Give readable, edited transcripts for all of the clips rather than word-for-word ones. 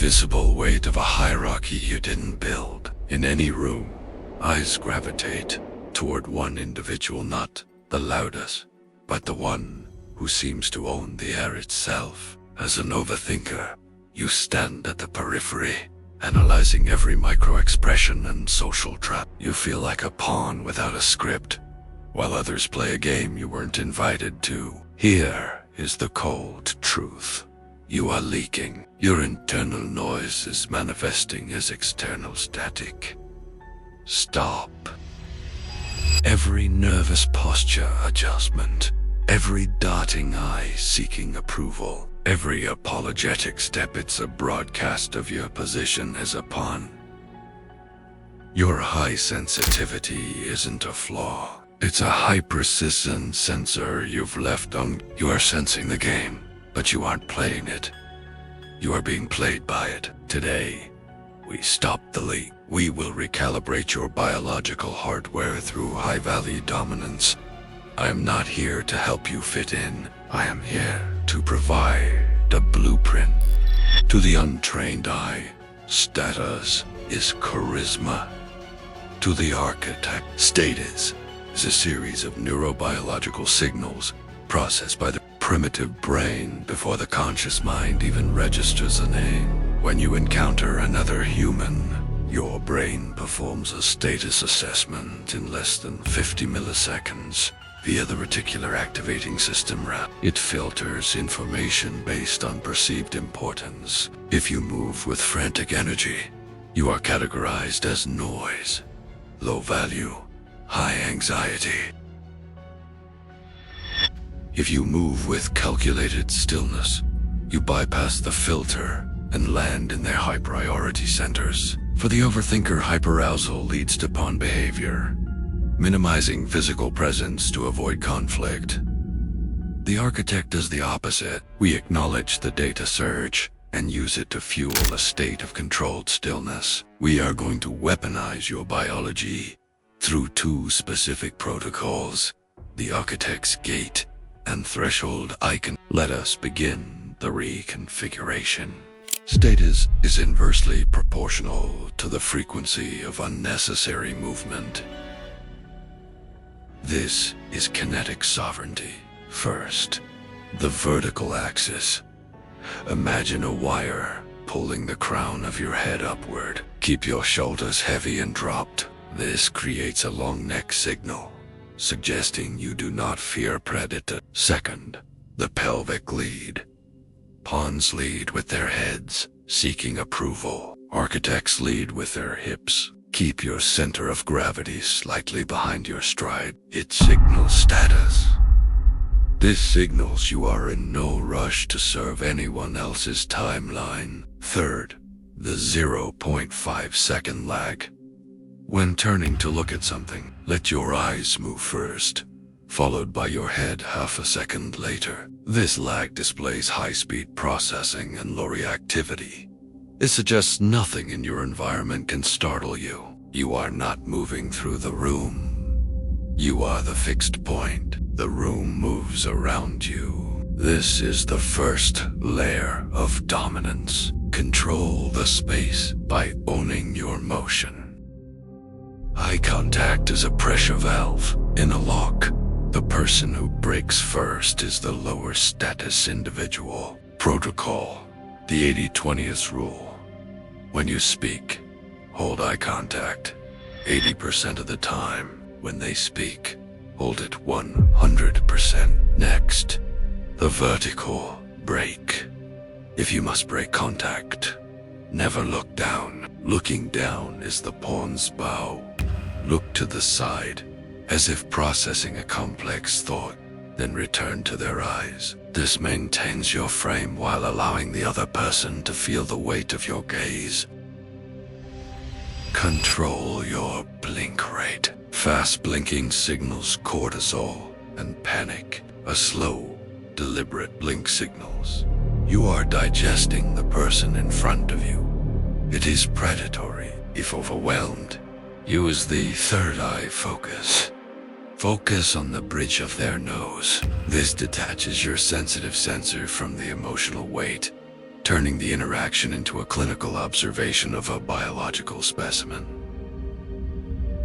invisible weight of a hierarchy you didn't build. In any room, eyes gravitate toward one individual, not the loudest, but the one who seems to own the air itself. As an overthinker, you stand at the periphery, analyzing every micro-expression and social trap. You feel like a pawn without a script, while others play a game you weren't invited to. Here is the cold truth. You are leaking. Your internal noise is manifesting as external static. Stop. Every nervous posture adjustment, every darting eye seeking approval, every apologetic step, it's a broadcast of your position as a pawn. Your high sensitivity isn't a flaw. It's a high-precision sensor you've left on. You are sensing the game, but you aren't playing it. You are being played by it. Today, we stop the leak. We will recalibrate your biological hardware through high-value dominance. I am not here to help you fit in. I am here to provide a blueprint. To the untrained eye, status is charisma. To the architect, status is a series of neurobiological signals processed by the primitive brain before the conscious mind even registers a name. When you encounter another human, your brain performs a status assessment in less than 50 milliseconds via the reticular activating system RAT. It filters information based on perceived importance. If you move with frantic energy, you are categorized as noise, low value, high anxiety. If you move with calculated stillness, you bypass the filter and land in their high priority centers. For the overthinker, hyperarousal leads to pawn behavior, minimizing physical presence to avoid conflict. The architect does the opposite. We acknowledge the data surge and use it to fuel a state of controlled stillness. We are going to weaponize your biology through two specific protocols, the architect's gait and threshold icon. Let us begin the reconfiguration. Status is inversely proportional to the frequency of unnecessary movement. This is kinetic sovereignty. First, the vertical axis. Imagine a wire pulling the crown of your head upward. Keep your shoulders heavy and dropped. This creates a long neck signal, suggesting you do not fear predator. Second, the pelvic lead. Pawns lead with their heads, seeking approval. Architects lead with their hips. Keep your center of gravity slightly behind your stride. It signals status. This signals you are in no rush to serve anyone else's timeline. Third, the 0.5-second lag. When turning to look at something, let your eyes move first, followed by your head half a second later. This lag displays high-speed processing and low reactivity. It suggests nothing in your environment can startle you. You are not moving through the room. You are the fixed point. The room moves around you. This is the first layer of dominance. Control the space by owning your motion. Eye contact is a pressure valve. In a lock, the person who breaks first is the lower status individual. Protocol, the 80-20th rule. When you speak, hold eye contact 80% of the time. When they speak, hold it 100%. Next, the vertical break. If you must break contact, never look down. Looking down is the pawn's bow. Look to the side, as if processing a complex thought, then return to their eyes. This maintains your frame while allowing the other person to feel the weight of your gaze. Control your blink rate. Fast blinking signals cortisol and panic. A slow, deliberate blink signals you are digesting the person in front of you. It is predatory. If overwhelmed, use the third eye focus. Focus on the bridge of their nose. This detaches your sensitive sensor from the emotional weight turning the interaction into a clinical observation of a biological specimen.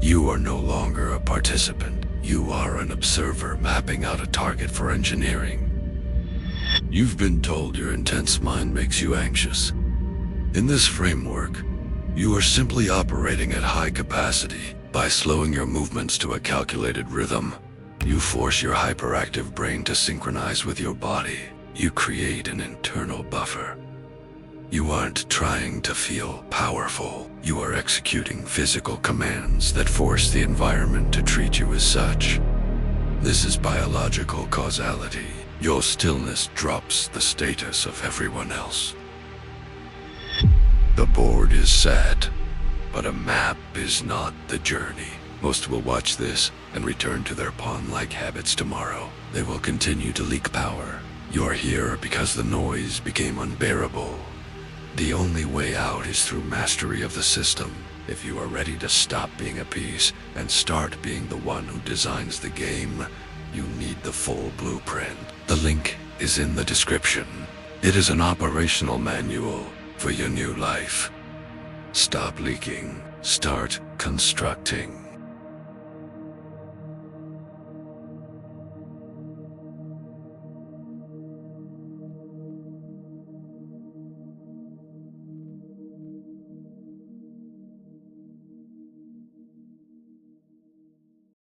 You are no longer a participant. You are an observer mapping out a target for engineering. You've been told your intense mind makes you anxious. In this framework, you are simply operating at high capacity. By slowing your movements to a calculated rhythm, you force your hyperactive brain to synchronize with your body. You create an internal buffer. You aren't trying to feel powerful. You are executing physical commands that force the environment to treat you as such. This is biological causality. Your stillness drops the status of everyone else. The board is set, but a map is not the journey. Most will watch this and return to their pawn-like habits tomorrow. They will continue to leak power. You're here because the noise became unbearable. The only way out is through mastery of the system. If you are ready to stop being a piece and start being the one who designs the game, you need the full blueprint. The link is in the description. It is an operational manual for your new life. Stop leaking. Start constructing.